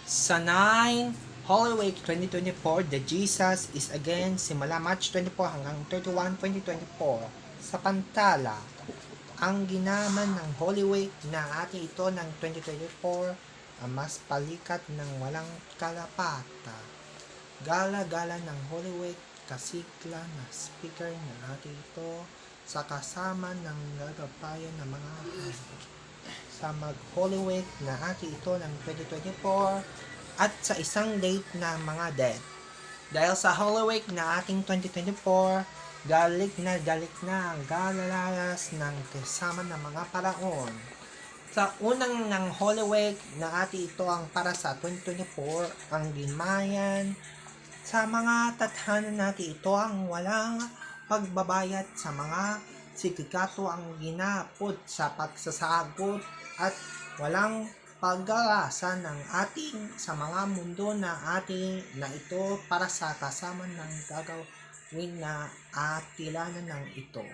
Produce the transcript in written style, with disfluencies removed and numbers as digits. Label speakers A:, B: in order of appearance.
A: Sa 9 Holy Week 2024, the Jesus is again simula March 24 hanggang 31, 2024 sa Pantala. Ang ginaman ng Holy Week na ating ito ng 2024 ang mas palikat ng walang kalapata. Gala-gala ng Holy Week, kasigla na speaker na ating ito sa kasama ng gagabayan ng mga sa mag-Holy Week na ating ito ng 2024 at sa isang date na mga dead. Dahil sa Holy Week na ating 2024, galik na ang galalalas ng kasama ng mga paraon. Sa unang ng Holy Week na ating ito ang para sa 2024, ang dimayan sa mga tadhana natin ito ang walang pagbabayad sa mga sindikato ang ginapod sa pagsasagot at walang pag-alasa ng ating sa mga mundo na ating na ito para sa kasama ng gagawin na atilanan ng ito.